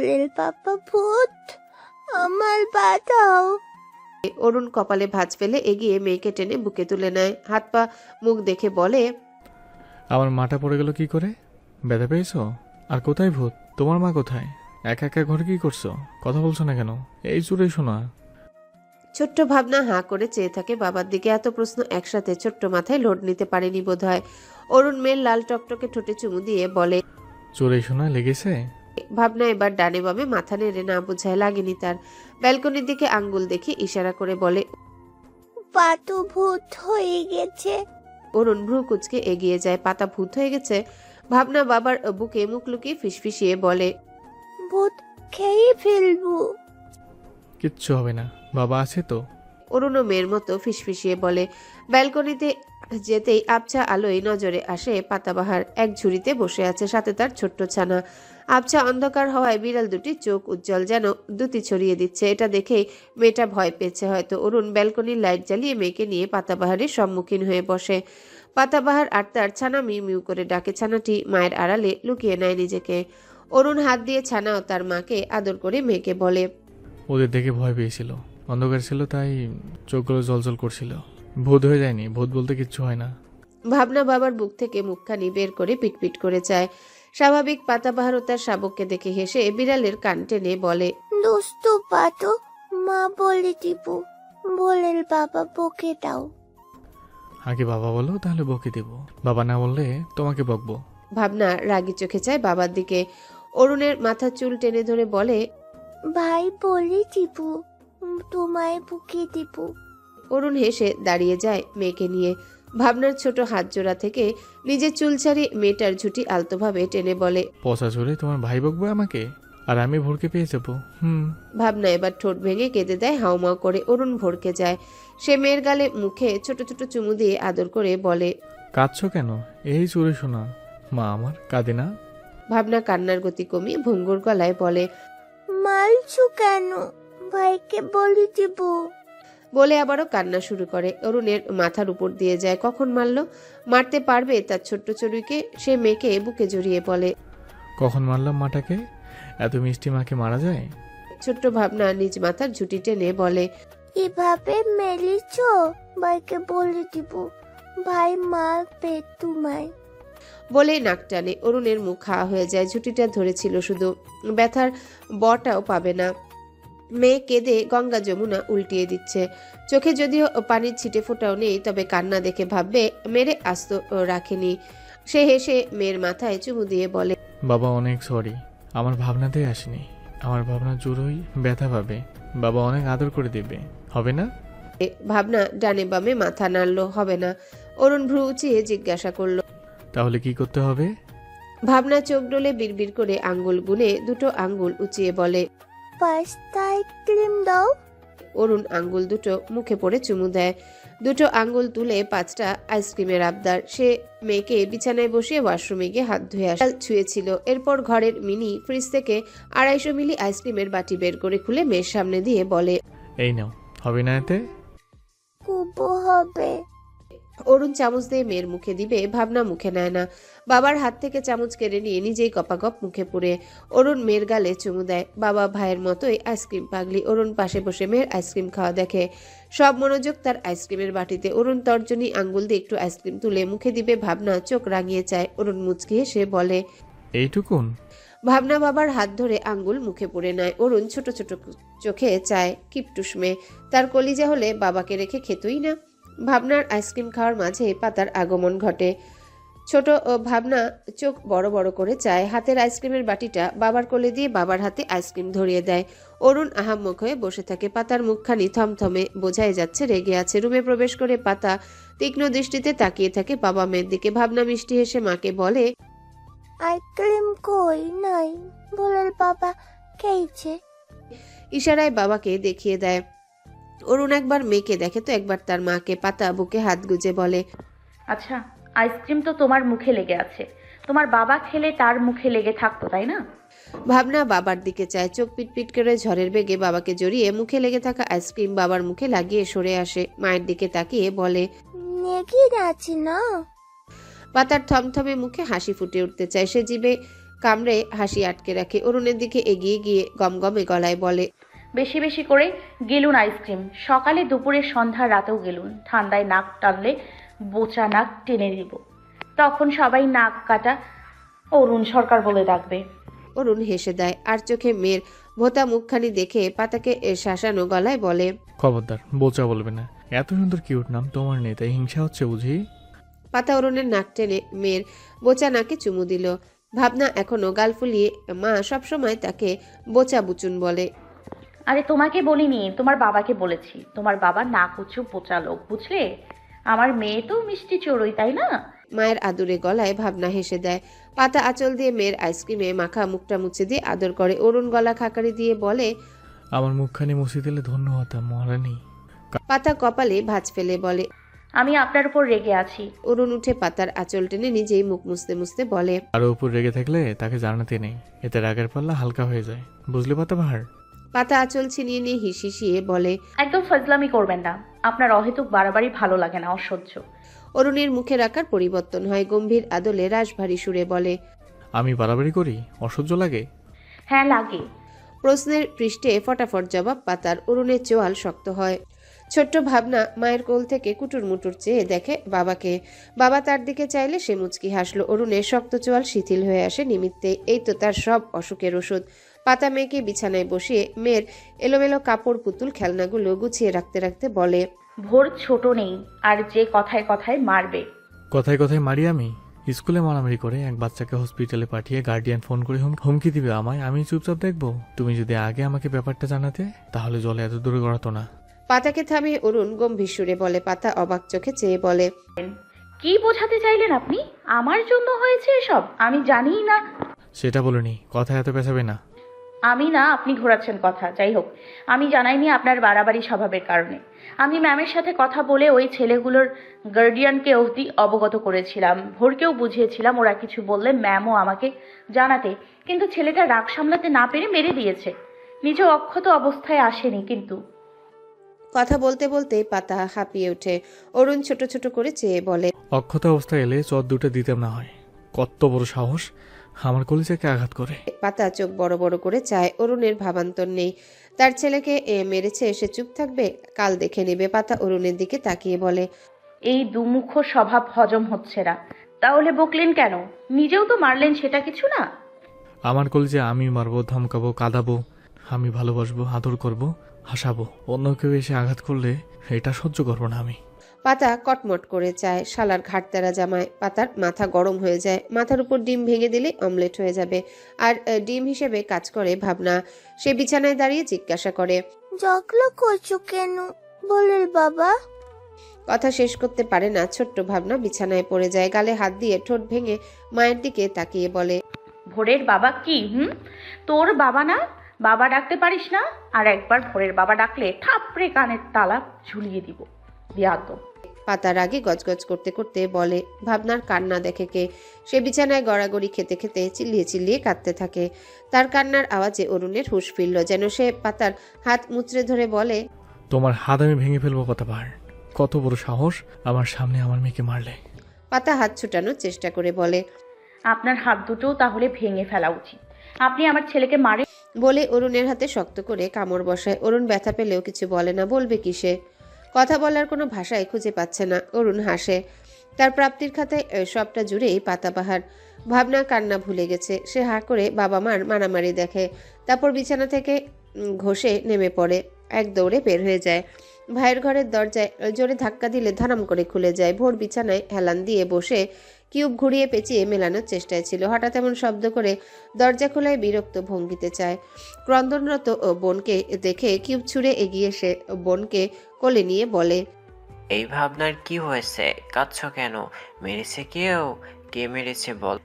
বলের পাপা ভূত, আমার বাঁচাও। অরুণ কপালে ভাঁজ ফেলে এগিয়ে মেয়েকে টেনে বুকে তুলে নেয়, হাত পা মুখ দেখে বলে, আমার মাটা পড়ে গেল কি করে? ব্যথা পেয়েছো? আর কোথায় ভূত? তোমার মা কোথায়? একা একা ঘরে কি করছো? কথা বলছো না কেন? এই চুরে শোনা। ছোট্ট ভাবনা হাঁ করে চেয়ে থাকে বাবার দিকে। এত প্রশ্ন একসাথে ছোট্ট মাথায় লোড নিতে পারেনি বোধহয়। অরুণ মেয়ের লাল টকটকে ঠোঁটে চুমু দিয়ে বলে, চুরে শোনা লেগেছে? ভাবনা এবার ডানে বামে মাথা নেড়ে না বুঝায়, লাগেনি তার। ব্যালকনির দিকে আঙ্গুল দেখে ইশারা করে বলে, পাতু ভূত হয়ে গেছে। অরুণ ভ্রু কুচকে এগিয়ে যায়। পাতা ভূত হয়ে গেছে? ভাবনা বাবার বুকে মুখ লুকিয়ে ফিসফিসিয়ে বলে, ভূত খেয়ে ফেলবো। কিচ্ছু হবে না, বাবা আছে তো। অরুণও মেয়ের মতো ফিসফিসিয়ে বলে। ব্যালকনিতে যেতেই আবছা আলোয় নজরে আসে পাতাবাহার এক ঝুড়িতে বসে আছে, সাথে তার ছোট্ট ছানা। আবছা অন্ধকার হওয়ায় বিড়াল দুটি চোখ উজ্জ্বল, যেন দ্যুতি ছড়িয়ে দিচ্ছে। এটা দেখেই মেয়েটা ভয় পেয়েছে হয়তো। অরুণ ব্যালকনির লাইট জ্বালিয়ে মেয়েকে নিয়ে পাতাবাহারের সম্মুখীন হয়ে বসে। পাতাবাহার আর তার ছানা মিউ মিউ করে ডাকে। ছানাটি মায়ের আড়ালে লুকিয়ে নেয় নিজেকে। অরুণ হাত দিয়ে ছানা ও তার মাকে আদর করে মেয়েকে বলে, ওদের দেখে ভয় পেয়েছিল, অন্ধকার ছিল তাই চোখগুলো জলজল করছিল। ভূত হয়ে যায়নি, ভূত বলতে কিচ্ছু হয় না। ভাবনা বাবার বুক থেকে মুখখানি বের করে পিটপিট করে চায়। স্বাভাবিক পাতাবাহার ও তার শাবককে দেখে হেসে বিড়ালের কান টেনে বলে, দুষ্টু পাতু, মা বলে দিব, বলের বাবা বকে দাও। আগে বাবা বলো, তাহলে বকে দেব। বাবা না বললে তোমাকে বকবো। ভাবনা রাগী চোখে চায় বাবার দিকে। অরুণের মাথার চুল টেনে ধরে বলে, ভাই বলে দিব, তোমায় বুকে দিব। অরুণ হেসে দাঁড়িয়ে যায় মেয়েকে নিয়ে। ভাবনার ছোট হাত জোড়া থেকে নিজের চুল ছাড়িয়ে মেয়েটার ঝুঁটি আলতোভাবে টেনে বলে, পচা চলে তোমার ভাই বকবে আমাকে, আর আমি ভরকে পেয়ে যাবো। ভাবনা এবার ঠোঁট ভেঙে কেঁদে দেয় হাউমাউ করে। অরুণ ভরকে যায়। সে মেয়ের গালে মুখে ছোট ছোট চুমু দিয়ে আদর করে বলে, কাঁদছো কেন? এই চুরে শোনা, মা আমার কাঁদে না। ভাবনা কান্নার গতি কমিয়ে ভঙ্গুর গলায় বলে, মারছু কেন? ভাইকে বলে দিব। বলে আবারও কান্না শুরু করে। অরুণের মাথার উপর দিয়ে যায়। কখন মারল? মারতে পারবে তার ছোট্ট চড়ুইকে? সে মেয়েকে বুকে জড়িয়ে বলে, কখন মারলাম মাটাকে? এত মিষ্টি মাকে মারা যায়? ছোট্ট ভাবনা নিজ মাথার ঝুঁটি টেনে বলে, এভাবে মেলিছ, ভাইকে বলে দিব, ভাই মারবে তোমায়। বলে নাক টানে। অরুণের মুখ খাওয়া হয়ে যায়। ঝুঁটিটা ধরেছিল শুধু, ব্যথার বটাও পাবে না। মেয়ে কেঁদে গঙ্গা যমুনা উল্টিয়ে দিচ্ছে। চোখে যদিও পানির ছিটে ফোটাও নেই, তবে কান্না দেখে ভাববে মেরে আস্ত রাখেনি। সে হেসে মেয়ের মাথায় চুমু দিয়ে বলে, বাবা অনেক সরি, আমার ভাবনাতেই আসেনি। আমার ভাবনা জোরই ব্যথা পাবে, বাবা অনেক আদর করে দেবে, হবে না? ভাবনা ডানে বামে মাথা নাড়ল, হবে না। অরুণ ভ্রু উঁচিয়ে জিজ্ঞাসা করল, তাহলে কি করতে হবে? ভাবনা চোখ ডলে বিড়বিড় করে আঙ্গুল গুনে দুটো আঙ্গুল উঁচিয়ে বলে, পাস্তা আইসক্রিম দাও। অরুণ আঙ্গুল দুটো মুখে পড়ে চুমু দেয়। দুটো আঙ্গুল তুলে 5টা আইসক্রিমের আবদার। সে মেয়েকে বিছানায় বসিয়ে ওয়াশরুমে গিয়ে হাত ধুয়ে ছুঁয়েছিল। এরপর ঘরের মিনি ফ্রিজ থেকে 250 মিলি আইসক্রিমের বাটি বের করে খুলে মেয়ের সামনে দিয়ে বলে, এই নাও, হবে না এতে? কুবো হবে। অরুণ চামচ দিয়ে মেয়ের মুখে দিবে, ভাবনা মুখে নেয় না। বাবার হাত থেকে চামচ কেড়ে নিয়ে নিজেই গপাগপ মুখে পুরে অরুণ মেয়ের গালে চুমু দেয়। বাবা ভাইয়ের মতোই আইসক্রিম পাগলি। অরুণ পাশে বসে মেয়ের আইসক্রিম খাওয়া দেখে। সব মনোযোগ তার আইসক্রিমের বাটিতে। অরুণ তর্জনী আঙ্গুল দিয়ে একটু আইসক্রিম তুলে মুখে দিবে, ভাবনা চোখ রাঙিয়ে চায়। অরুণ মুচকি হেসে বলে, এইটুকুন? ভাবনা বাবার হাত ধরে আঙ্গুল মুখে পুরে নেয়। অরুণ ছোট ছোট চোখে চায়। কিপটুস মেয়ে, তার কলিজা হলে বাবাকে রেখে খেতই না। ভাবনার আইসক্রিম খাওয়ার মাঝে পাতার আগমন ঘটে। ছোট ভাবনা চোখ বড় বড় করে চায়। হাতের আইসক্রিমের বাটিটা বাবার কোলে দিয়ে বাবার হাতে আইসক্রিম ধরিয়ে দেয়। অরুণ আহাম্মক হয়ে বসে থাকে। পাতার মুখখানি থমথমে, বোঝাই যাচ্ছে রেগে আছে। রুমে প্রবেশ করে পাতা তীক্ষ্ণ দৃষ্টিতে তাকিয়ে থাকে বাবা মেয়ের দিকে। ভাবনা মিষ্টি হেসে মাকে বলে, আইসক্রিম কই নাই, বলের বাবা খেয়েছে। ইশারায় বাবাকে দেখিয়ে দেয়। অরুণ একবার মেয়েকে দেখে তো একবার তার মাকে। পাতা বুকে হাত গুজে বলে, আচ্ছা, আইসক্রিম তো তোমার মুখে লেগে আছে, তোমার বাবা খেলে তার মুখে লেগে থাকতো, তাই না? ভাবনা বাবার দিকে চায়। চোখ পিটপিট করে ঝড়ের বেগে বাবাকে জড়িয়ে মুখে লেগে থাকা আইসক্রিম বাবার মুখে লাগিয়ে সরে আসে। মায়ের দিকে তাকিয়ে বলে, নেকি আছে না। পাতার থমথমে মুখে হাসি ফুটে উঠতে চায়। সে জিভে কামড়ে হাসি আটকে রাখে। অরুণের দিকে এগিয়ে গিয়ে গমগমে গলায় বলে, বেশি বেশি করে গেলুন আইসক্রিম, সকালে দুপুরে সন্ধ্যা রাতেও গেলুন। ঠান্ডায় নাক টানলে বোচা নাক টেনে দিব, তখন সবাই নাক কাটা অরুণ সরকার বলে ডাকবে। অরুণ হেসে দেয়, আর চোখে মেয়ের ভোতা মুখখানি দেখে পাতাকে শাসানো গলায় বলে, খবরদার বোচা বলবে না। এত সুন্দর কিউট নাম তোমার নেই, তাই হিংসা হচ্ছে বুঝি? পাতা অরুণের নাক টেনে মেয়ের বোচা নাকে চুমু দিল। ভাবনা এখনো গাল ফুলিয়ে মা সবসময় তাকে বোচা বুচুন বলে। আরে তোমাকে বলিনি, তোমার বাবাকে বলেছি। তোমার বাবা নাক উঁচু বোচা লোক, বুঝলে? আমার মেয়ে তো মিষ্টি চড়ুই, তাই না? মায়ের আদুরে গলায় ভাবনা হেসে দেয়। পাতা আঁচল দিয়ে মেয়ের আইসক্রিমে মাখা মুখটা মুছে দিয়ে আদর করে। অরুণ গলা খাকারি দিয়ে বলে, আমার মুখখানি মুছে দিলে ধন্য হতাম মহারানী। পাতা কপালে ভাঁজ ফেলে বলে, আমি আপনার উপর রেগে আছি। অরুণ উঠে পাতার আঁচল টেনে নিজেই মুখ মুছতে মুছতে বলে, আরো উপর রেগে থাকলে তাকে জানাতে নেই, এতে রাগের পাল্লা হালকা হয়ে যায়, বুঝলে পাতা বাহার? পাতা আঁচল ছিনিয়ে নিয়ে হিসিয়ে বলে, একদম ফাজলামি করবেন না। আপনার অহেতুক বাড়াবাড়ি ভালো লাগে না, অসহ্য। অরুণের মুখের আকার পরিবর্তন হয়, গম্ভীর আদলে রাশভারী সুরে বলে, আমি বাড়াবাড়ি করি? অসহ্য লাগে? হ্যাঁ লাগে। প্রশ্নের পৃষ্ঠে ফটাফট জবাব পাতার। অরুণের চোয়াল শক্ত হয়। ছোট্ট ভাবনা মায়ের কোল থেকে কুটুর মুটুর চেয়ে দেখে বাবাকে। বাবা তার দিকে চাইলে সে মুচকি হাসলো। অরুণের শক্ত চোয়াল শিথিল হয়ে আসে নিমিত্তে। এই তো তার সব অসুখের ওষুধ। পাতা মেয়েকে বিছানায় বসিয়ে মেয়ের এলোমেলো কাপড় পুতুল খেলনাগুলো গুছিয়ে রাখতে রাখতে বলে, ভোর ছোট নেই, আর যে কথায় কথায় মারবে। কথায় কথায় মারি আমি? স্কুলে মারামারি করে এক বাচ্চাকে হসপিটালে পাঠিয়ে গার্ডিয়ান ফোন করে হুমকি দিবে আমায়, আমি চুপচাপ দেখবো? তুমি যদি আগে আমাকে ব্যাপারটা জানাতে, তাহলে জলে এত দূরে গড়াতো না। পাতাকে থামিয়ে অরুণ গম্ভীর সুরে বলে। পাতা অবাক চোখে চেয়ে বলে, কি বোঝাতে চাইলেন আপনি? আমার জন্য হয়েছে এসব? আমি জানিই না। সেটা বলিনি, কথা এত পেছাবে না। আমি না, আপনি ঘোরাচ্ছেন কথা। যাই হোক, আমি জানাইনি আপনার বাড়াবাড়ি স্বভাবের কারণে। আমি ম্যামের সাথে কথা বলে ওই ছেলেগুলোর গার্ডিয়ানকে অবধি অবগত করেছিলাম। ভোরকেও বুঝিয়েছিলাম ওরা কিছু বললে ম্যামও আমাকে জানাতে, কিন্তু ছেলেটা রাগ সামলাতে না পেরে মেরে দিয়েছে। নিজে অক্ষত অবস্থায় আসেনি কিন্তু। কথা বলতে বলতে পাতা হাঁপিয়ে ওঠে। অরুণ ছোট ছোট করে চেয়ে বলে, অক্ষত অবস্থায় এলে চট দুটো দিতাম না হয়? কত বড় সাহস আমার কলিজাকে আঘাত করে! পাতা চোখ বড় বড় করে চায়। অরুণের ভাবান্তর নেই। তার ছেলেকে মেরেছে, সে চুপ থাকবে? কাল দেখে নেবে। পাতা অরুণের দিকে তাকিয়ে বলে, এই দুমুখ স্বভাব হজম হচ্ছে না। তাহলে বকলেন কেন? নিজেও তো মারলেন, সেটা কিছু না? আমার কলিজে আমি মারবো, ধমকাবো, কাঁদাবো, আমি ভালোবাসবো, আদর করব, হাসাবো। অন্য কেউ এসে আঘাত করলে এটা সহ্য করবো না আমি। পাতা কটমট করে চায়। শালার ঘাটতেরা জামায়। পাতার মাথা গরম হয়ে যায়। মাথার উপর ডিম ভেঙে দিলে অমলেট হয়ে যাবে। আর ডিম হিসেবে কাজ করে ভাবনা। সে বিছানায় দাঁড়িয়ে জিজ্ঞাসা করে, ঝগড়া করছো কেন বলের বাবা? কথা শেষ করতে পারে না। ছোট্ট ভাবনা বিছানায় পড়ে যায়। গালে হাত দিয়ে ঠোঁট ভেঙে মায়ের দিকে তাকিয়ে বলে, ভোরের বাবা কি? তোর বাবা না? বাবা ডাকতে পারিস না? আর একবার ভোরের বাবা ডাকলে ঠাপড়ে কানের তালা ঝুলিয়ে দিব। বিয়াদব। পাতার আগে গজগজ করতে করতে বলে, ভাবনার কান্না দেখে কে? সে বিছানায় গড়াগড়ি খেতে খেতে চিল্লিয়ে চিল্লিয়ে কাঁদতে থাকে। তার কান্নার আওয়াজে অরুণের হুঁশ ফিরল। যেন সে পাতার হাত মুচড়ে ধরে বলে, তোমার হাত আমি ভেঙে ফেলবো পাতা বাহার। কত বড় সাহস আমার সামনে আমার মেয়েকে মারলে! পাতা হাত ছুটানোর চেষ্টা করে বলে, আপনার হাত দুটোও তাহলে ভেঙে ফেলা উচিত। আপনি আমার ছেলেকে মারে। বলে অরুণের হাতে শক্ত করে কামড় বসায়। অরুণ ব্যথা পেলেও কিছু বলে না। বলবে কি সে? কথা বলার কোনো ভাষাই খুঁজে পাচ্ছে না। অরুণ হাসে। তার প্রাপ্তির খাতায় সবটা জুড়েই পাতাবাহার। ভাবনা কান্না ভুলে গেছে। সে হা করে বাবা মার মারামারি দেখে। তারপর বিছানা থেকে ঘষে নেমে পড়ে। এক দৌড়ে বের হয়ে যায়। ভাইয়ের ঘরের দরজায় জোরে ধাক্কা দিলে ধরাম করে খুলে যায়। ভোর বিছানায় হেলান দিয়ে বসে কিউব ঘুরিয়ে পেঁচিয়ে মেলানোর চেষ্টায় ছিল। হঠাৎ এমন শব্দ করে দরজা খোলায় বিরক্ত ভঙ্গিতে চায়। ক্রন্দনরত বোনকে দেখে কিউব ছুঁড়ে এগিয়ে এসে বোনকে কোলে নিয়ে বলে, এই ভাবনার কি হয়েছে? কাঁদছ কেন? মেরেছে কেউ? কে মেরেছে বল?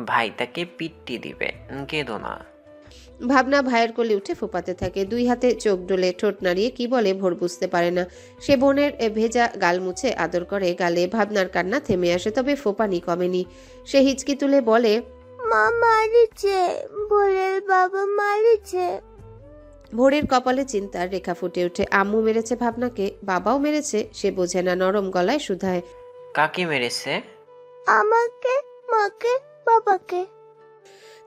ভাই তাকে পিট্টি দিবে, কেঁদো না। ভাবনা ভাইয়ের কোলে উঠে ফোপাতে থাকে। দুই হাতে চোখ ডলে ঠোঁট নাড়িয়ে কি বলে ভোর বুঝতে পারে না। সে বোনের ভেজা গাল মুছে আদর করে গালে। ভাবনার কান্না থেমে আসে, তবে ফোপানি কমেনি। সে হিচকি তুলে বলে, মা মারিছে, বলের বাবা মারিছে। ভোরের কপালে চিন্তার রেখা ফুটে ওঠে। আম্মু মেরেছে ভাবনাকে, বাবাও মেরেছে। সে বোঝে না, নরম গলায় শুধায়, কাকে মেরেছে? আমাকে, মাকে, বাবাকে।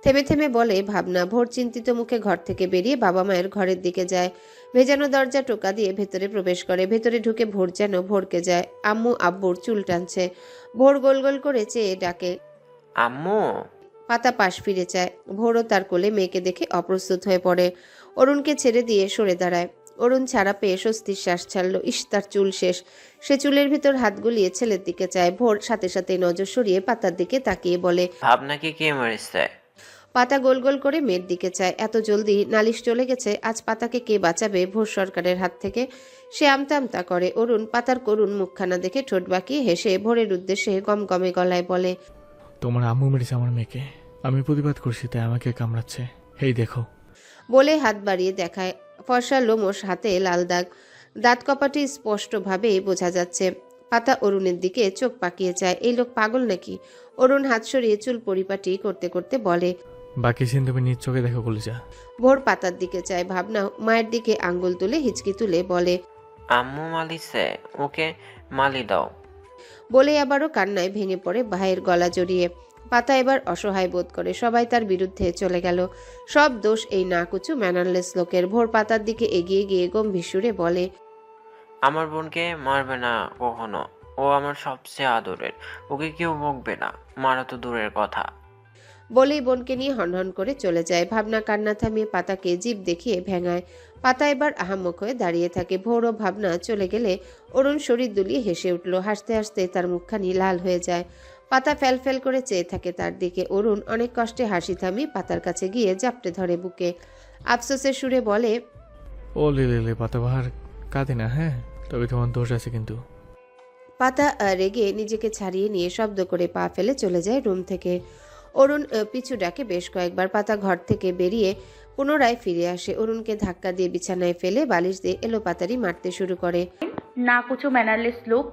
থেমে থেমে বলে ভাবনা। ভোর চিন্তিত মুখে ঘর থেকে বেরিয়ে বাবা মায়ের ঘরের দিকে যায়। ভেজানো দরজা টোকা দিয়ে ভেতরে প্রবেশ করে। ভেতরে ঢুকে ভোর যেন ভরকে যায়। আম্মু আব্বুর চুল টানছে। ভোর গোল গোল করে চেয়ে ডাকে, আম্মু। পাতা পাশ ফিরে চায়। ভোরও তার কোলে মেয়েকে দেখে অপ্রস্তুত হয়ে পড়ে। অরুণকে ছেড়ে দিয়ে সরে দাঁড়ায়। অরুণ ছাড়া পেয়ে স্বস্তির শ্বাস ছাড়ল। ইস, তার চুল শেষ। সে চুলের ভিতর হাত গুলিয়ে ছেলের দিকে চায়। ভোর সাথে সাথে নজর সরিয়ে পাতার দিকে তাকিয়ে বলে, ভাবনাকে কে মেরেছে? পাতা গোল গোল করে মেয়ের দিকে চায়। এত জলদি নালিশ চলে গেছে। আজ পাতাকে কে বাঁচাবে ভোর সরকারের হাত থেকে? সে আমতা আমতা করে। অরুণ পাতার করুণ মুখখানা দেখে ঠোঁট বাঁকিয়ে হেসে ভোরের উদ্দেশ্যে গমগমে গলায় বলে, তোমার আম্মু মেরেছে আমার মেয়েকে। আমি প্রতিবাদ করছি তাই আমাকে কামড়াচ্ছে। এই দেখো। বলে হাত বাড়িয়ে দেখায়। ফর্সা লোমশ হাতে লাল দাগ। দাঁত কপাটি স্পষ্টভাবে বোঝা যাচ্ছে। পাতা অরুণের দিকে চোখ পাকিয়ে চায়। এই লোক পাগল নাকি? অরুণ হাত সরিয়ে চুল পরিপাটি করতে করতে বলে, বাকি সিন তুমি নিজ চোখে দেখো কলিজা। ভোর পাতার দিকে চায়। ভাবনা মায়ের দিকে আঙ্গুল তুলে হিচকি তুলে বলে, আম্মু মালিছে, ওকে মালি দাও। বলে আবারও কান্নায় ভেঙে পড়ে ভাইয়ের গলা জড়িয়ে। পাতা এবার অসহায় বোধ করে। সবাই তার বিরুদ্ধে চলে গেল। সব দোষ এই নাকুচু ম্যানারলেস লোকের। ভোর পাতার দিকে এগিয়ে গিয়ে গম্ভীর সুরে বলে, আমার বোনকে মারবে না কখনো। ও আমার সবচেয়ে আদরের। ওকে কেউ বকবে না, মারা তো দূরের কথা। বলেই বোনকে নিয়ে হনহন করে চলে যায়। ভাবনা কান্না থামিয়ে পাতাকে জিভ দেখিয়ে ভেঙায়। পাতা এবার আহাম্মক হয়ে দাঁড়িয়ে থাকে। ভোর ও ভাবনা চলে গেলে অরুণ শরীর দুলিয়ে হেসে উঠল। হাসতে হাসতে তার মুখখানি লাল হয়ে যায়। পাতা ফ্যাল ফ্যাল করে চেয়ে থাকে তার দিকে। অরুণ অনেক কষ্টে হাসি থামিয়ে পাতার কাছে গিয়ে জাপটে ধরে বুকে। আফসোসের সুরে বলে, ও লে পাতাবাহার কাঁদে না, হ্যাঁ? তবে তোমার দোষ আছে কিন্তু। পাতা রেগে নিজেকে ছাড়িয়ে নিয়ে শব্দ করে পা ফেলে চলে যায় রুম থেকে। অরুণ পিছু ডাকে বেশ কয়েকবার। পাতা ঘর থেকে বেরিয়ে পুনরায় ফিরে আসে। অরুণকে ধাক্কা দিয়ে বিছানায় ফেলে বালিশ দিয়ে এলোপাতাড়ি মারতে শুরু করে। নাকুচো ম্যানারলেস লোক।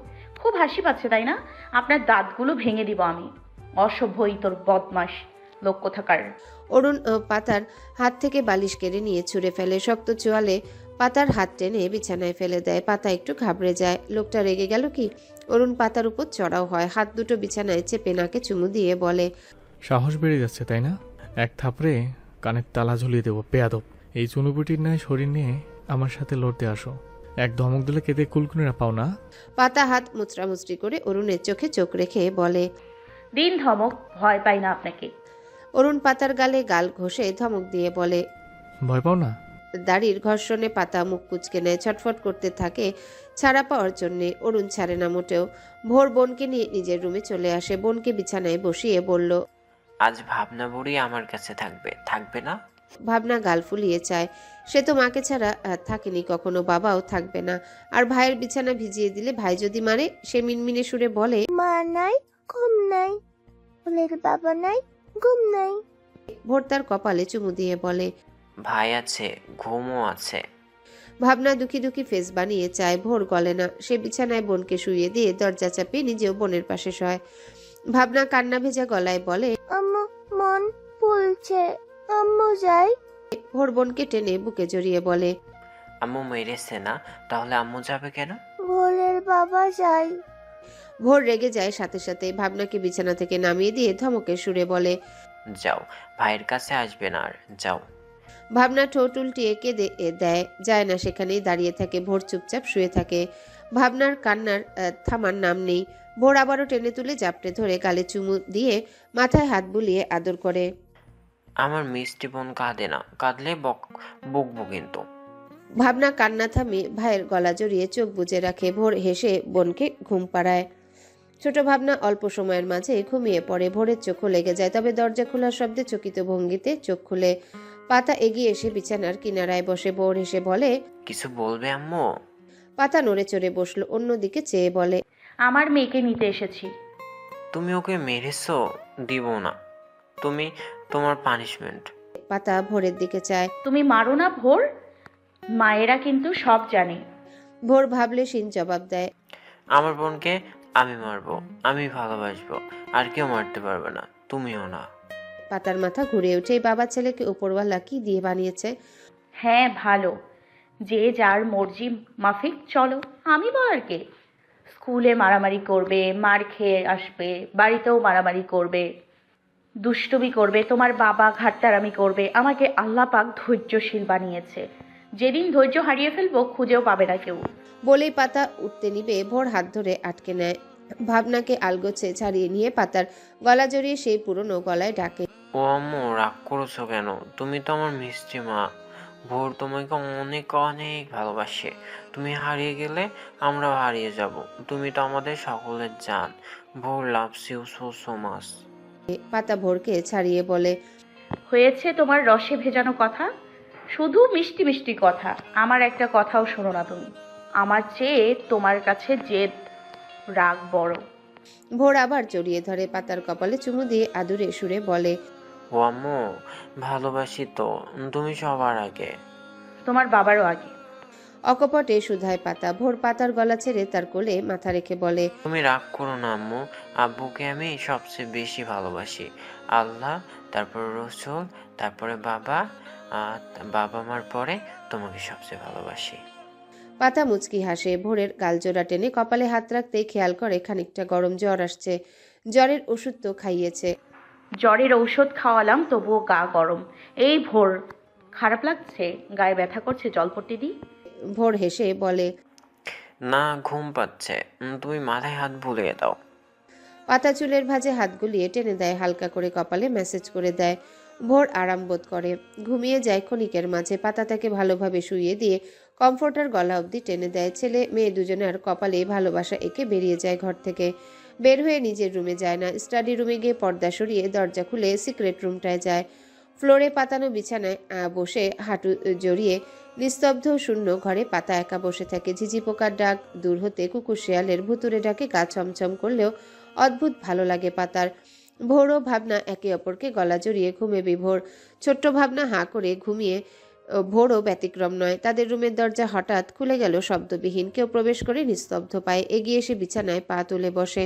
খুব হাসি পাচ্ছে তাই না? আপনার দাঁতগুলো ভেঙে দিব আমি। অসভ্য ইতর বদমাস লোক কোথাকার। অরুণ পাতার হাত থেকে বালিশ কেড়ে নিয়ে ছুঁড়ে ফেলে। শক্ত চোয়ালে পাতার হাত টেনে বিছানায় ফেলে দেয়। পাতা একটু ঘাবড়ে যায়। লোকটা রেগে গেল কি? অরুণ পাতার উপর চড়াও হয়। হাত দুটো বিছানায় চেপে নাকে চুমু দিয়ে বলে, সাহস বেড়ে যাচ্ছে তাই না? এক থাপড়ে কানের তালা ঝুলিয়ে দেবো বেয়াদব। এই চুনুপুটির ন্যায় শরীর নিয়ে আমার সাথে লড়তে আসো। এক ধমক দিলে কেঁদে কুলকুনিরা পাও না? পাতা হাত মুচড়ামুচড়ি করে অরুণের চোখে চোখ রেখে বলে, দিন ধমক, ভয় পাই না আপনাকে। অরুণ পাতার গালে গাল ঘষে ধমক দিয়ে বলে। ভয় পাও না? দাড়ির ঘর্ষণে পাতা মুখ কুচকে নেয়। ছটফট করতে থাকে ছাড়া পাওয়ার জন্যে। অরুণ ছাড়ে না মোটেও। ভোর বোনকে নিয়ে নিজের রুমে চলে আসে। বোনকে বিছানায় বসিয়ে বলল, আজ ভাবনা বুড়ি আমার কাছে থাকবে, থাকবে না? ভাবনা গাল ফুলিয়ে চায়। সে তো মাকে ছাড়া থাকেনি কখনো, বাবাও থাকবে না। আর ভাইয়ের বিছানা ভিজিয়ে দিলে ভাই যদি মারে? সে মিনমিনে সুরে বলে, মা নাই, ঘুম নাই, ফুলের বাবা নাই, ঘুম নাই। ভোর তার কপালে চুমু দিয়ে বলে, ভাই আছে, ঘুমও আছে। ভাবনা দুঃখী দুঃখী ফেস বানিয়ে চায়। ভোর গলে না। সে বিছানায় বোনকে শুইয়ে দিয়ে দরজা চাপিয়ে নিজেও বোনের পাশে শয়। ভাবনা কান্না ভেজা গলায় বলে, আম্মু মন ফুলছে, আম্মু যাই। ভোর বোনকে টেনে বুকে জড়িয়ে বলে, আম্মু মেরেছে না? তাহলে আম্মু যাবে কেন? ভোলের বাবা যাই। ভোর রেগে যায় সাথে সাথে। ভাবনাকে বিছানা থেকে নামিয়ে দিয়ে ধমকের সুরে বলে, যাও, ভাইয়ের কাছে আসবে না আর, যাও। ভাবনা ঠোঁট উল্টিয়ে কেঁদে দেয়। যায় না, সেখানেই দাঁড়িয়ে থাকে। ভোর চুপচাপ শুয়ে থাকে। ভাবনার কান্নার থামার নাম নেই। ভোর আবারও টেনে তুলে জাপটে ধরে গালে চুমু দিয়ে মাথায় হাত বুলিয়ে আদর করে। আমার মিষ্টি বোন কাঁদে না, কাঁদলে বকবো কিন্তু। ভাবনা কান্না থামিয়ে ভাইয়ের গলা জড়িয়ে চোখ বুজে রাখে। ভোর হেসে বোনকে ঘুম পাড়ায়। ছোট ভাবনা অল্প সময়ের মাঝে ঘুমিয়ে পড়ে। ভোরের চোখও লেগে যায়। তবে দরজা খোলার শব্দে চকিত ভঙ্গিতে চোখ খুলে। পাতা এগিয়ে এসে বিছানার কিনারায় বসে। ভোর হেসে বলে, কিছু বলবে আম্মু? পাতা নড়ে চড়ে বসলো। অন্যদিকে চেয়ে বলে, আমার মেয়েকে নিতে এসেছি। তুমি ওকে মেরেছো? দিব না। তুমি তোমার পানিশমেন্ট। পাতা ভোরের দিকে চায়। তুমি মারো না ভোর, মায়েরা কিন্তু সব জানে। ভোর ভাবলে সিন জবাব দেয়, আমার বোনকে আমি মারবো, আমি ভালোবাসবো, আর কেউ মারতে পারবে না, তুমিও না। পাতার মাথা ঘুরে ওঠে। এই বাবা ছেলেকে উপরওয়ালা কি দিয়ে বানিয়েছে? হ্যাঁ ভালো, যে যার মর্জি মাফিক চলো, আমি বলার কে? স্কুলে মারামারি করবে, মার খেয়ে আসবে, বাড়িতেও মারামারি করবে। দুষ্টুমি করবে, তোমার বাবা ঘাটতারামি করবে। আমাকে আল্লাহ পাক ধৈর্যশীল বানিয়েছে। যেদিন ধৈর্য হারিয়ে ফেলবো খুঁজেও পাবে না কেউ। বলেই পাতা উঠতে নিবে, ভোর হাত ধরে আটকে নেয়। ভাবনাকে আলগোছে ছাড়িয়ে নিয়ে পাতার গলা জড়িয়ে সেই পুরনো গলায় ডাকে। ও আম্মু, রাগ করেছো কেন? তুমি তো আমার মিষ্টি মা। ভোর তোমাকে অনেক অনেক ভালোবাসে। তুমি হারিয়ে গেলে আমরাও হারিয়ে যাব। তুমি তো আমাদের সকলের জান। Bhor loves you so so much. পাতা ভোরকে ছাড়িয়ে বলে, হয়েছে তোমার রসে ভেজানো কথা, শুধু মিষ্টি মিষ্টি কথা। আমার একটা কথাও শোনো না তুমি। আমার চেয়ে তোমার কাছে জেদ, রাগ বড়। ভোর আবার জড়িয়ে ধরে পাতার কপালে চুমু দিয়ে আদুরে সুরে বলে, ও আম্মু, ভালোবাসি তো। তুমি সবার আগে। তোমার বাবারও আগে। অকপটে শুধায় পাতা। ভোর পাতার গলা ছেড়ে তার কোলে মাথা রেখে বলে, তুমি রাগ করো না আম্মু। আব্বুকে আমি সবচেয়ে বেশি ভালোবাসি। আল্লাহ, তারপরে রসুল, তারপরে বাবা, বাবা মার পরে তোমাকে সবচেয়ে ভালোবাসি। পাতা মুচকি হাসে। ভোরের গালজোড়া টেনে কপালে হাত রাখতেই খেয়াল করে খানিকটা গরম জ্বর আসছে। জ্বরের ওষুধ তো খাইয়েছে। জ্বরের ঔষধ খাওয়ালাম তবুও গা গরম। এই ভোর, খারাপ লাগছে? গায়ে ব্যথা করছে? জলপট্টি দিই? ভোর হেসে বলে, না, ঘুম পাচ্ছে। তুমি মাথায় হাত বুলিয়ে দাও। পাতা চুলের ভাঁজে হাত গুলিয়ে টেনে দেয়, হালকা করে কপালে ম্যাসেজ করে দেয়। ভোর আরাম বোধ করে, ঘুমিয়ে যায় ক্ষণিকের মাঝে। পাতা তাকে ভালোভাবে শুইয়ে দিয়ে কমফোর্টার গলা অবধি টেনে দেয়। ছেলে মেয়ে দুজনের কপালে ভালোবাসা এঁকে বেরিয়ে যায় ঘর থেকে। বের হয়ে নিজের রুমে যায় না, স্টাডি রুমে গিয়ে পর্দা সরিয়ে দরজা খুলে সিক্রেট রুমটায় যায়। ফ্লোরে পাতানো বিছানায় বসে হাঁটু জড়িয়ে নিস্তব্ধ শূন্য ঘরে পাতা একা বসে থাকে। ঝিঝি পোকার ডাক দূর হতে কুকুর শেয়ালের ভুতুরে ডাকে গা ছমছম করলেও অদ্ভুত ভালো লাগে পাতার। ভোর ও ভাবনা একে অপরকে গলা জড়িয়ে ঘুমে বিভোর। ছোট্ট ভাবনা হাঁ করে ঘুমিয়ে ভোরও ব্যতিক্রম নয়। তাদের রুমের দরজা হঠাৎ খুলে গেল শব্দবিহীন। কেউ প্রবেশ করে নিস্তব্ধ পায়। এগিয়ে এসে বিছানায় পা তুলে বসে,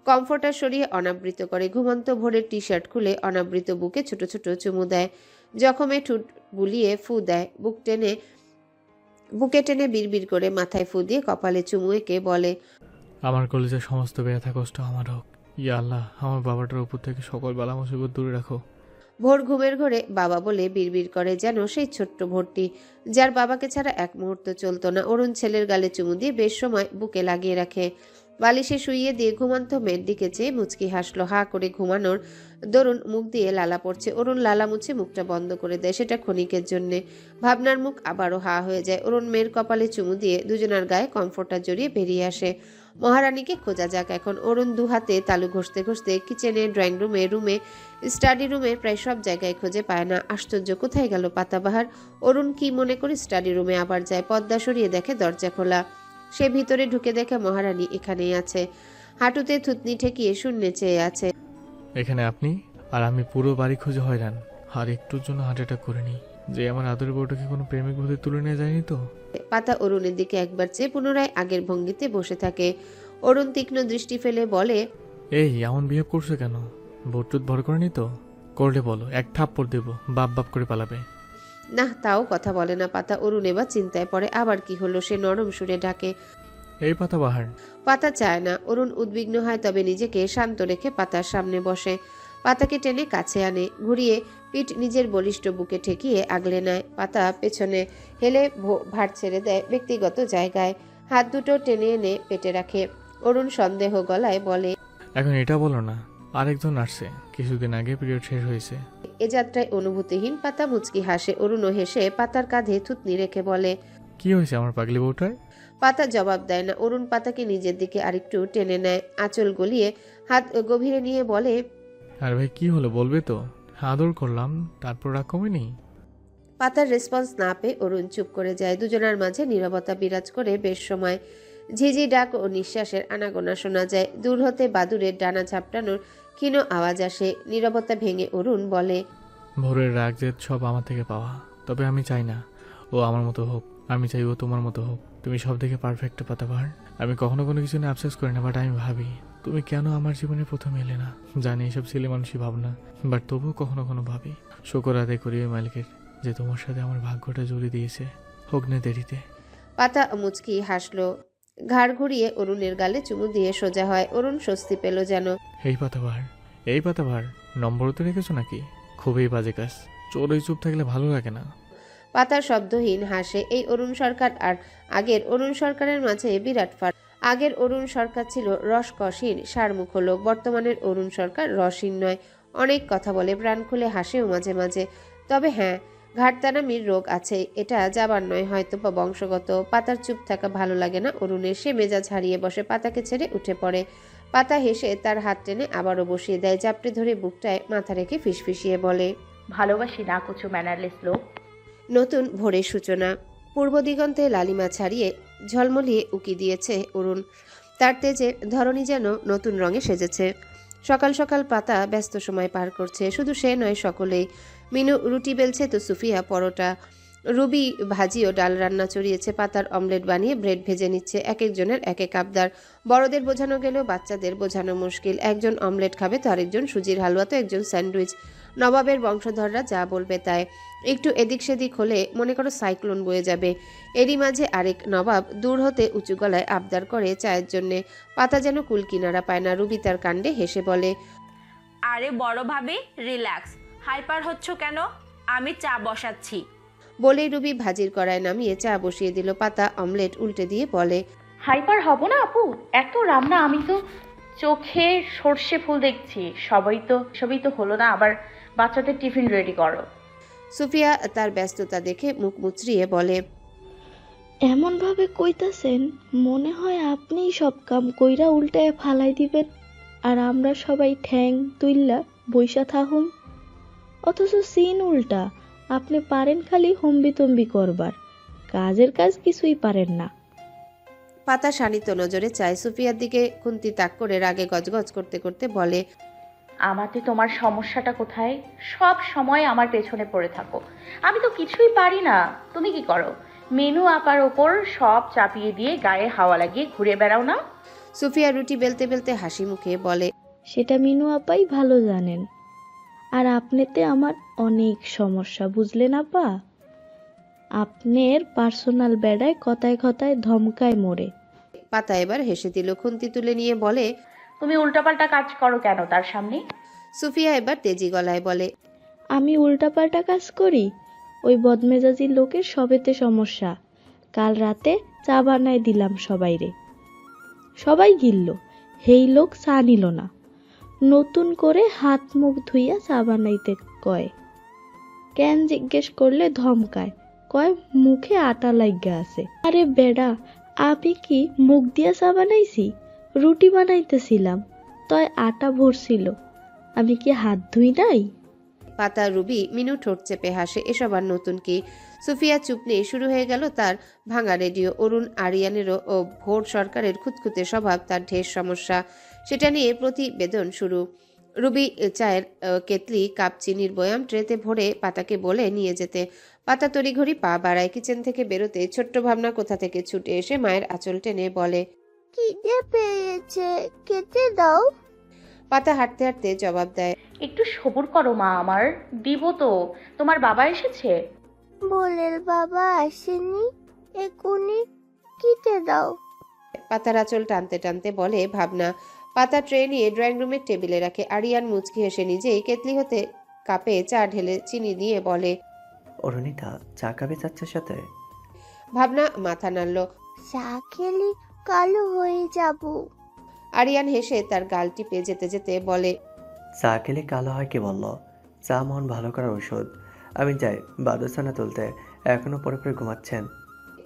কমফোর্টার সরিয়ে অনাবৃত করে। ঘুমন্ত ভোরের টি শার্ট খুলে অনাবৃত বুকে ছোট ছোট চুমু দেয়। জখমে ঠুট বুলিয়ে ফু দেয়। বুকে টেনে বিড়বিড় করে মাথায় ফু দিয়ে কপালে চুমু এঁকে বলে, আমার কলেজের সমস্ত ব্যথা কষ্ট আমার হোক। ইয়া আল্লাহ, আমার বাবাটার উপর থেকে সকল বালা মুসিবত দূরে রাখো। ভোর ঘুমের ঘরে বাবা বলে বিড়বিড় করে, যেন সেই ছোট্ট ভোরটি যার বাবাকে ছাড়া এক মুহূর্ত চলতো না। অরুণ ছেলের গালে চুমু দিয়ে বেশ সময় বুকে লাগিয়ে রাখে। বালিশে শুইয়ে দিয়ে ঘুমান্ত মেয়ের দিকে চেয়ে মুচকি হাসলো। হা করে ঘুমানোর দরুন মুখ দিয়ে লালা পড়ছে। অরুণ লালা মুছে মুখটা বন্ধ করে দেয়, সেটা ক্ষণিকের জন্যে। ভাবনার মুখ আবারও হা হয়ে যায়। অরুণ মেয়ের কপালে চুমু দিয়ে দুজনার গায়ে কমফোর্টার জড়িয়ে বেরিয়ে আসে। মহারানীকে খোঁজা যাক এখন। অরুণ দু হাতে তালু ঘষতে ঘষতে কিচেনে, ড্রয়িং রুমে, স্টাডি রুমে প্রায় সব জায়গায় খুঁজে পায় না। আশ্চর্য, কোথায় গেল পাতাবাহার? অরুণ কি মনে করে স্টাডি রুমে আবার যায়। পর্দা সরিয়ে দেখে দরজা খোলা। সে ভিতরে ঢুকে দেখে মহারানী এখানেই আছে, হাঁটুতে থুতনি ঠেকিয়ে শূন্যে চেয়ে আছে। এখানে আপনি আর আমি পুরো বাড়ি খুঁজে হয়রান, আর একটুর জন্য হার্ট অ্যাটাক করিনি। যে আমার আদরের বউটাকে কোনো প্রেমিক ভূতে তুলে নিয়ে যায়নি তো? পাতা অরুণের দিকে একবার চেয়ে পুনরায় আগের ভঙ্গিতে বসে থাকে। অরুণ তীক্ষ্ণ দৃষ্টি ফেলে বলে, এই এমন বিহেভ করছো কেন? ভোটটুত ভর করেনি তো? করলে বলো, এক থাপ্পড় দেবো, বাপ বাপ করে পালাবে। না, তাও কথা বলে না পাতা। অরুণ এবার চিন্তায় পড়ে, আবার কি হলো? সে নরম সুরে ডাকে, এই পাতাবাহার। পাতা চায় না। অরুণ উদ্বিগ্ন হয়, তবে নিজেকে শান্ত রেখে পাতার সামনে বসে। পাতাকে টেনে কাছে আনে, ঘুরিয়ে পিঠ নিজের বলিষ্ঠ বুকে ঠেকিয়ে আগলে নেয়। পাতা পেছনে হেলে ভার ছেড়ে দেয় ব্যক্তিগত জায়গায়, হাত দুটো টেনে এনে পেটে রাখে। অরুণ সন্দেহ গলায় বলে, এখন এটা বলো না, আরেকজন আসছে, কিছুদিন আগে পিরিয়ড শেষ হয়েছে। এ যাত্রায় অনুভূতিহীন পাতা মুচকি হাসে। অরুণও হেসে পাতার কাঁধে থুতনি রেখে বলে, কি হয়েছে আমার পাগলি বউটার? পাতা জবাব দেয় না। অরুণ পাতাকে নিজের দিকে আরেকটু টেনে নেয়, আঁচল গলিয়ে হাত গভীরে নিয়ে বলে, আর ভাই কি হলো বলবে তো? আদর করলাম, তারপর রাগ কমেনি? পাতার রেসপন্স না পেয়ে অরুণ চুপ করে যায়। দুজনার মাঝে নীরবতা বিরাজ করে বেশ সময়। ঝিঝি ডাক ও নিঃশ্বাসের আনাগোনা শোনা যায়। দূর হতে বাদুরের ডানা ঝাপটানোর ক্ষীণ আওয়াজ আসে। নীরবতা ভেঙে অরুণ বলে, ভোরের রাগ জেদ সব আমার থেকে পাওয়া, তবে আমি চাই না ও আমার মতো হোক। আমি চাই ও তোমার মতো হোক। তুমি সব থেকে পারফেক্ট পাতাবাহার। আমি কখনো কোনো কিছু নিয়ে আফসোস করি না, বাট আমি ভাবি তুমি কেন আমার জীবনে প্রথম এলে না। জানি এসব ছেলে মানুষই ভাবনা, বাট তবুও কখনো কোনো ভাবি। শুকর আদায় করি ওই মালিকের যে তোমার সাথে আমার ভাগ্যটা জড়িয়ে দিয়েছে, হোক না দেরিতে। পাতা মুচকি হাসলো। ঘাড় ঘুরিয়ে অরুণের গালে চুমু দিয়ে সোজা হয়। অরুণ স্বস্তি পেল যেন। এই পাতাবাহার, এই পাতাবার নম্বরতে রেখেছো নাকি? খুবই বাজে কাজ। চোরই চুপ থাকলে ভালো লাগে না। পাতা শব্দহীন হাসে। এই অরুণ সরকার আর আগের অরুণ সরকারের মাঝে বিরাট ফারাক। আগের অরুণ সরকার ছিল রসকসীন সারমুখ লোক, বর্তমানের অরুণ সরকার রসীন নয়, অনেক কথা বলে, প্রাণ খুলে হাসেও মাঝে মাঝে। তবে হ্যাঁ, ঘাটতানামির রোগ আছে, এটা যাবার নয়, হয়তো বা বংশগত। পাতার চুপ থাকা ভালো লাগে না অরুণের। সে মেজাজ হারিয়ে বসে, পাতাকে ছেড়ে উঠে পড়ে। পাতা হেসে তার হাত টেনে আবারও বসিয়ে দেয়, জাপটে ধরে বুকটায় মাথা রেখে ফিসফিসিয়ে বলে, ভালোবাসি না কুচু ম্যানারলেস লোক। নতুন ভোরের সূচনা। পূর্ব দিগন্তে লালিমা ছাড়িয়ে ঝলমলিয়ে উকি দিয়েছে অরুণ। তার তেজে ধরণী যেন নতুন রঙে সেজেছে। সকাল সকাল পাতা ব্যস্ত সময় পার করছে। শুধু সে নয়, সকলেই। মিনু রুটি বেলছে তো সুফিয়া পরোটা, রুবি ভাজি ও ডাল রান্না চড়িয়েছে, পাতার অমলেট বানিয়ে ব্রেড ভেজে নিচ্ছে। এক একজনের এক এক আবদার। বড়দের বোঝানো গেলেও বাচ্চাদের বোঝানো মুশকিল। একজন অমলেট খাবে তো আরেকজন সুজির হালুয়া, তো একজন স্যান্ডউইচ। নবাবের বংশধররা যা বলবে তাই। একটু এদিক সেদিক হলে মনে করো সাইক্লোন বয়ে যাবে। এরই মাঝে আরেক নবাব দূর হতে উঁচু গলায় আবদার করে চায়ের জন্যে। পাতা যেন কুল কিনারা পায় না। রুবি তার কাণ্ডে হেসে বলে, আরে বড় ভাবি রিল্যাক্স, হাইপার হচ্ছ কেন? আমি চা বসাচ্ছি। বলেই রুবি ভাজির কড়ায় নামিয়ে চা বসিয়ে দিল। পাতা অমলেট উল্টে দিয়ে বলে, হাইপার হব না আপু, এত রান্না, আমি তো চোখে সর্ষে ফুল দেখছি। সবই তো হলো না, আবার বাচ্চাদের টিফিন রেডি করো। সুফিয়া তার ব্যস্ততা দেখে মুখ মুচড়িয়ে বলে, এমনভাবে কইতাছেন মনে হয় আপনিই সব কাম কইরা উল্টায় ফালাই দিবেন, আর আমরা সবাই ঠ্যাং তুইল্লা বইসা থাহুম। অথচ সিন উল্টা, আপনি পারেন খালি হম্বিতম্বি করবার, কাজের কাজ কিছুই পারেন না। পাতা শানিত নজরে চায়। সুফিয়ার দিকে খুন্তি তাক করে রাগে গজগজ করতে করতে বলে, আমাতে তোমার সমস্যাটা কোথায়? সব সময় আমার পেছনে পড়ে থাকো, আমি তো কিছুই পারি না। তুমি কি করো? মেনু আপার ওপর সব চাপিয়ে দিয়ে গায়ে হাওয়া লাগিয়ে ঘুরে বেড়াও না? সুফিয়া রুটি বেলতে বেলতে হাসি মুখে বলে, সেটা মিনু আপাই ভালো জানেন। আর আপনিতে আমার অনেক সমস্যা, বুঝলেন আপা? আপনার পার্সোনাল বেড়ায় কথায় কথায় ধমকায় মোরে। পাতা এবার হেসে দিল। খুন্তি তুলে নিয়ে বলে, তুমি উল্টাপাল্টা কাজ করো কেন তার সামনে? সুফিয়া এবার তেজি গলায় বলে, আমি উল্টাপাল্টা কাজ করি? ওই বদমেজাজি লোকের সবেতে সমস্যা। কাল রাতে চা বানায় দিলাম সবাইরে, সবাই গিলল, হেই লোক চা নিল না। নতুন করে হাত মুখ ধুইয়া চা বানাইতে কয়। কেন জিজ্ঞেস করলে ধমকায়, কয় মুখে আটা লাগিয়া আছে। আরে বেডা, আমি কি মুখ দিয়া চা বানাইছি? রুটি বানাইতেছিলাম, তয় আটা ভরছিল, আমি কি হাত ধুই নাই? পাতা রুবি মিনু ঠোঁট চেপে হাসে। এসব আর নতুন কি? সুফিয়া চুপ নেই। শুরু হয়ে গেল তার ভাঙা রেডিও। অরুণ আরিয়ানেরও ও ভোর সরকারের খুঁতখুঁতে স্বভাব, তার ঢের সমস্যা, সেটা নিয়ে প্রতিবেদন শুরু। রুবি চায়ের কেতলি, কাপ, চিনির বয়াম ট্রেতে ভরে পাতাকে বলে নিয়ে যেতে। পাতা তড়িঘড়ি পা বাড়ায়। কিচেন থেকে বেরোতে ছোট্ট ভাবনা কোথা থেকে ছুটে এসে মায়ের আঁচল টেনে বলে, খিদে পেয়েছে, খেতে দাও। পাতা হাঁটতে হাঁটতে জবাব দেয়, একটু সবুর করো মা আমার, দিব তো। তোমার বাবা এসেছে? বলের বাবা আসেনি এখুনি, খেতে দাও। পাতার আঁচল টানতে টানতে বলে ভাবনা। পাতা ট্রে নিয়ে ড্রয়িং রুমের টেবিলে রাখে। আরিয়ান মুচকি হেসে নিজেই কেতলি হতে কাপে চা ঢেলে চিনি দিয়ে বলে, অরুণিতা চা খাবে চাচ্চার সাথে? ভাবনা মাথা নাড়ল। চা খেলে কালো হয়ে যাব। আরিয়ান হেসে তার গাল টিপে যেতে যেতে বলে, চা খেলে কালো হয় কে বলল? চা মন ভালো করার ঔষধ। আমি যাই বাদরছানা তুলতে, এখনো পরে পরে ঘুমাচ্ছেন।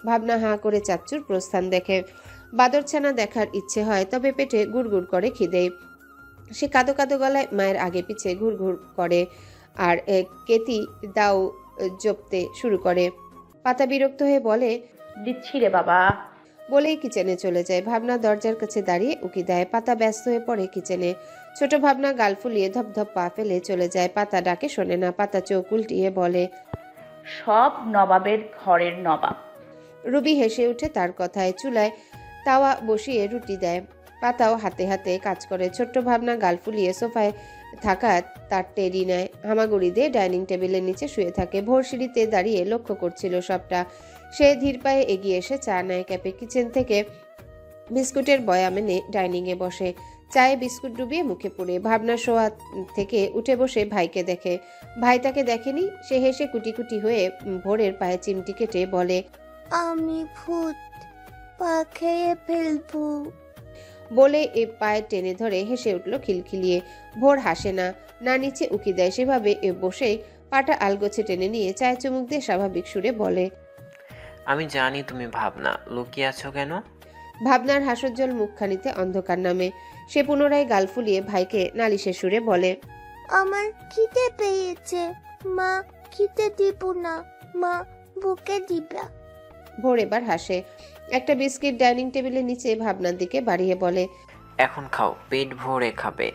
ভাবনা হাঁ করে চাচ্চুর প্রস্থান দেখে। বাদরছানা দেখার ইচ্ছে হয়, তবে পেটে গুড়গুড় করে খিদে। সে কাঁদো কাঁদো গলায় মায়ের আগে পিছে ঘুরঘুর করে আর কেতি দাও জপতে শুরু করে। পাতা বিরক্ত হয়ে বলে, দিচ্ছি রে বাবা। বলেই কিচেনে চলে যায়। ভাবনা দরজার কাছে দাঁড়িয়ে উকি দেয়। পাতা ব্যস্ত হয়ে পড়ে কিচেনে। ছোট ভাবনা গাল ফুলিয়ে ধপধপ পা ফেলে চলে যায়। পাতা ডাকে শোনে না। পাতা চোখ উল্টিয়ে বলে, সব নবাবের ঘরের নবাব। রুবি হেসে উঠে তার কথায়। চুলায় তাওয়া বসিয়ে রুটি দেয়। পাতাও হাতে হাতে কাজ করে। ছোট্ট ভাবনা গাল ফুলিয়ে সোফায় থাকা তার টেরি নেয়, হামাগুড়ি দিয়ে ডাইনিং টেবিলের নিচে শুয়ে থাকে। ভোর সিঁড়িতে দাঁড়িয়ে লক্ষ্য করছিল সবটা। সে ধীর পায়ে এগিয়ে এসে চা নেয় ক্যাপে। কিচেন থেকে বিস্কুটের বয়াম এনে ডাইনিংয়ে বসে। চায়ে বিস্কুট ডুবিয়ে মুখে পুড়ে ভাবনা শোয়া থেকে উঠে বসে ভাইকে দেখে। ভাই তাকে দেখেনি। সে হেসে কুটি কুটি হয়ে ভোরের পায়ে চিমটি কেটে বলে, আমি ভূত, পা খেয়ে ফেলবো। বলে এ পায়ে টেনে ধরে হেসে উঠল খিলখিলিয়ে। ভোর হাসে না, না নিচে উকি দেয়। সেভাবে বসেই পাটা আলগোছে টেনে নিয়ে চায়ে চুমুক দিয়ে স্বাভাবিক সুরে বলে, আমি জানি তুমি ভাবনা, লুকিয়ে আছো কেন? ভাবনার হাসজ্জ্বল মুখখানিতে অন্ধকার নামে। সে পুনরায় গাল ফুলিয়ে ভাইকে নালিশের সুরে বলে, আমার খিদে পেয়েছে, মা খেতে দিব না, মা বুকে দিবা। ভোর এবার হাসে। একটা বিস্কিট ডাইনিং টেবিলের নিচে ভাবনার দিকে বাড়িয়ে বলে, এখন খাও, পেট ভরে খাবে।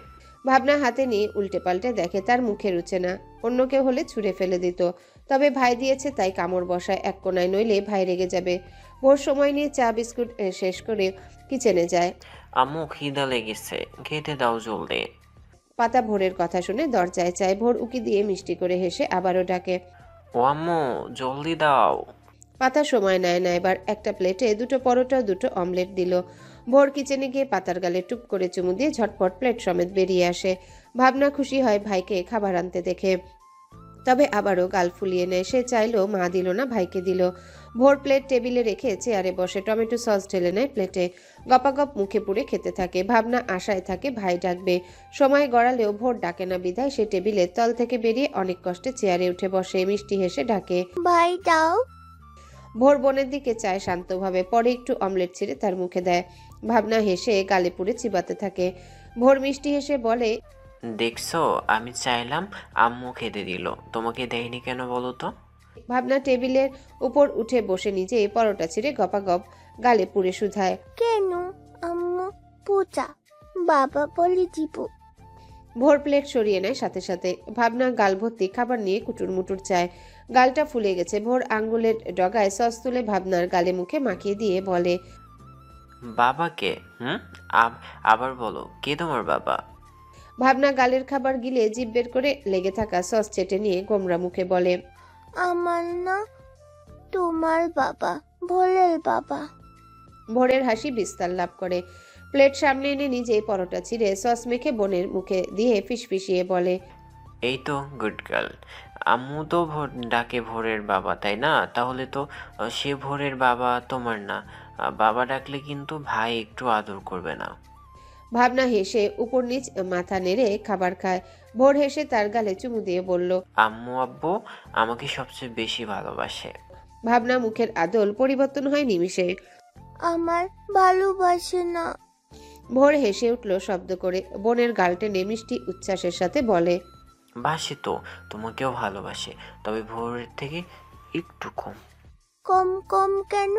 ভাবনা হাতে নিয়ে উল্টে পাল্টে দেখে, তার মুখে রুচে না। অন্য কেউ হলে ছুঁড়ে ফেলে দিত, তবে ভাই দিয়েছে তাই কামড় বসায় এক কোনায়, নইলে ভাই রেগে যাবে। ভোর সময় নিয়ে চা বিস্কুট শেষ করে কিচেনে যায়। আম্মু খিদা লেগেছে, খেতে দাও জলদি। পাতা ভোরের কথা শুনে দরজায় চায়। ভোর উকি দিয়ে মিষ্টি করে হেসে আবারও ডাকে, ও আম্মু জলদি দাও। পাতা সময় নেয় না। এবার একটা প্লেটে 2টো পরোটা ও 2টো অমলেট দিল। ভোর কিচেনে গিয়ে পাতার গালে টুপ করে চুমু দিয়ে ঝটপট প্লেট সমেত বেরিয়ে আসে। ভাবনা খুশি হয় ভাইকে খাবার আনতে দেখে, তবে আবারও গাল ফুলিয়ে নেয়। সে চাইলো মা দিল না, ভাইকে দিল। ভোর প্লেট টেবিলে রেখে চেয়ারে বসে টমেটো সস ঢেলে নেয় প্লেটে। গপাগপ মুখে পুড়ে খেতে থাকে। ভাবনা আশায় থাকে ভাই ডাকবে। সময় গড়ালেও ভোর ডাকে না বিধায় সে টেবিলের তল থেকে বেরিয়ে অনেক কষ্টে চেয়ারে উঠে বসে। মিষ্টি হেসে ডাকে, ভাই দাও। ভোর বোনের দিকে চায় শান্তভাবে, পরে একটু অমলেট ছিঁড়ে তার মুখে দেয়। ভাবনা হেসে গালে পুড়ে চিবাতে থাকে। ভোর মিষ্টি হেসে বলে, দেখছো, আমি চাইলাম আম্মু খেতে দিল, তোমাকে দেয়নি কেন বলো তো? ভাবনা টেবিলের উপর উঠে বসে নিজেই পরোটা ছিঁড়ে গপাগপ গালে পুড়ে শুধায়, কেন আম্মু পূজা, বাবা বলে দিব। ভোর প্লেট সরিয়ে নেয় সাথে সাথে। ভাবনা গাল ভর্তি খাবার নিয়ে কুটুর মুটুর চায়। গালটা ফুলে গেছে। ভোর আঙ্গুলের ডগায় সস তুলে ভাবনার গালে মুখে মাখিয়ে দিয়ে বলে, বাবাকে? আবার বলো, কে তোমার বাবা? ভাবনা গালের খাবার গিলে জিভ বের করে লেগে থাকা সস চেটে নিয়ে গোমরা মুখে বলে, আমার না, তোমার বাবা, ভোলের বাবা। ভোরের হাসি বিস্তার লাভ করে। প্লেট সামনে এনে নিজেই পরোটা ছিঁড়ে সস মেখে বোনের মুখে দিয়ে ফিসফিসিয়ে বলে, এই তো গুড গার্ল। আম্মু তো ডাকে ভোরের বাবা, তাই না? তাহলে তো সে ভোরের বাবা তোমার না। বাবা ডাকলে কিন্তু ভাই একটু আদর করবে না? ভাবনা হেসে উপর নিচ মাথা নেড়ে খাবার খায়। ভোর হেসে তার গালে চুমু দিয়ে বলল, আম্মু আব্বু আমাকে সবচেয়ে বেশি ভালোবাসে। ভাবনা মুখের আদল পরিবর্তন হয় নিমিষে। আমার ভালোবাসে না। ভোর হেসে উঠল শব্দ করে। বোনের গাল টেনে মিষ্টি উচ্ছ্বাসের সাথে বলে, বাসে তো, তোমাকেও ভালোবাসে, তবে ভোরের থেকে একটু কম। কম কম কেন?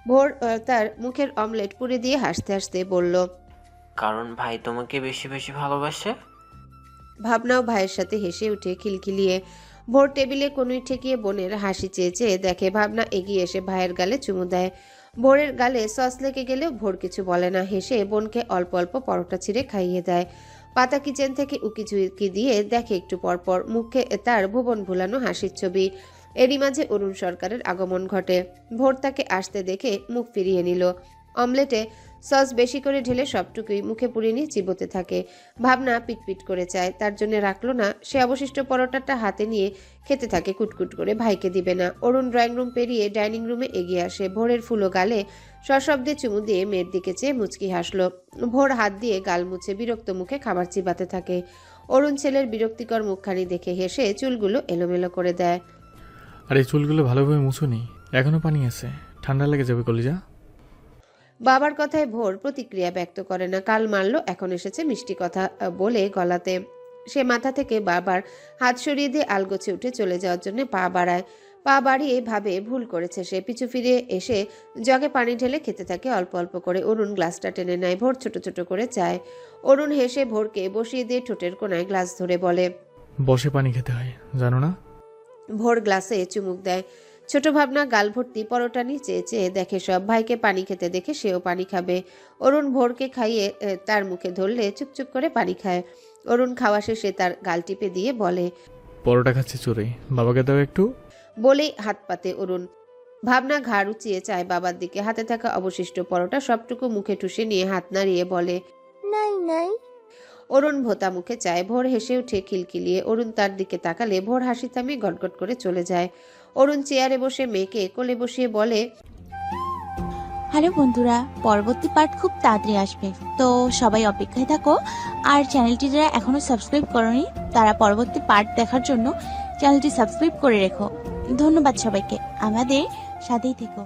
ভোর তার মুখের অমলেট পুড়ে দিয়ে হাসতে হাসতে বলল, কারণ ভাই তোমাকে বেশি বেশি ভালোবাসে। ভাবনাও ভাইয়ের সাথে হেসে উঠে খিলখিলিয়ে। ভোর টেবিলে কোনোই ঠেকিয়ে বোনের হাসি চেয়ে চেয়ে দেখে। ভাবনা এগিয়ে এসে ভাইয়ের গালে চুমু দেয়। ভোরের গালে সস লেগে গেলেও ভোর কিছু বলে না। হেসে বোনকে অল্প অল্প পরোটা ছিঁড়ে খাইয়ে দেয়। পাতা কিচেন থেকে উকি ঝুঁকি দিয়ে দেখে একটু পরপর মুখে তার ভুবন ভুলানো হাসির ছবি। এরই মাঝে অরুণ সরকারের আগমন ঘটে। ভোর তাকে আসতে দেখে মুখ ফিরিয়ে নিল। অমলেটে সস বেশি করে ঢেলে সবটুকুই মুখে পুড়ে নিয়ে চিবোতে থাকে। ভাবনা পিটপিট করে চায়, তার জন্য রাখলো না। সে অবশিষ্ট পরোটাটা হাতে নিয়ে খেতে থাকে কুটকুট করে, ভাইকে দিবে না। অরুণ ড্রয়িং রুম পেরিয়ে ডাইনিং রুমে এগিয়ে আসে। ভোরের ফুলো গালে সশব্দে চুমু দিয়ে মেয়ের দিকে চেয়ে মুচকি হাসলো। ভোর হাত দিয়ে গাল মুছে বিরক্ত মুখে খাবার চিবাতে থাকে। অরুণ ছেলের বিরক্তিকর মুখখানি দেখে হেসে চুলগুলো এলোমেলো করে দেয়। আর এই চুলগুলো ভালোভাবে মুছুনি, এখনো পানি আছে, ঠান্ডা লেগে যাবে কলিজা। বাবার কথায় ভোর প্রতিক্রিয়া ব্যক্ত করে না। কাল মারলো, এখন এসেছে মিষ্টি কথা বলে গলাতে। সে মাথা থেকে বাবার হাত সরিয়ে দিয়ে আলগোছে উঠে চলে যাওয়ার জন্য পা বাড়ায়। পা বাড়িয়ে ভাবে ভুল করেছে সে। পিছু ফিরে এসে জগে পানি ঢেলে খেতে থাকে অল্প অল্প করে। অরুণ গ্লাসটা টেনে নেয়। ভোর ছোট ছোট করে চায়। অরুণ হেসে ভোরকে বসিয়ে দিয়ে ঠোঁটের কোনায় গ্লাস ধরে বলে, বসে পানি খেতে হয়, জানো না? ভোর গ্লাসে চুমুক দেয়। ছোট ভাবনা গাল ভর্তি পরোটা নিয়ে চেয়ে চেয়ে দেখে সব। ভাইকে পানি খেতে দেখে সেও পানি খাবে। অরুণ ভোরকে খাইয়ে তার মুখে ধরলে চুপচুপ করে পানি খায়। অরুণ খাওয়া শেষে তার গাল টিপে দিয়ে বলে, পরোটা খাচ্ছে চুরে, বাবাকে দাও একটু। বলেই হাত পাতে অরুণ। ভাবনা ঘাড় উঁচিয়ে চায় বাবার দিকে। হাতে থাকা অবশিষ্ট পরোটা সবটুকু মুখে ঠুসে নিয়ে হাত নাড়িয়ে বলে, নাই নাই। অরুণ ভোতা মুখে চায়। ভোর হেসে উঠে খিলখিলিয়ে অরুণ তার দিকে তাকালে ভোর হাসি থামিয়ে গটগট করে চলে যায়। অরুণ চেয়ারে বসে মেয়েকে কোলে বসিয়ে বলে, হ্যালো বন্ধুরা, পরবর্তী পার্ট খুব তাড়াতাড়ি আসবে, তো সবাই অপেক্ষায় থাকো। আর চ্যানেলটি যারা এখনো সাবস্ক্রাইব করনি তারা পরবর্তী পার্ট দেখার জন্য চ্যানেলটি সাবস্ক্রাইব করে রেখো। ধন্যবাদ সবাইকে, আমাদের সাথেই থেকো।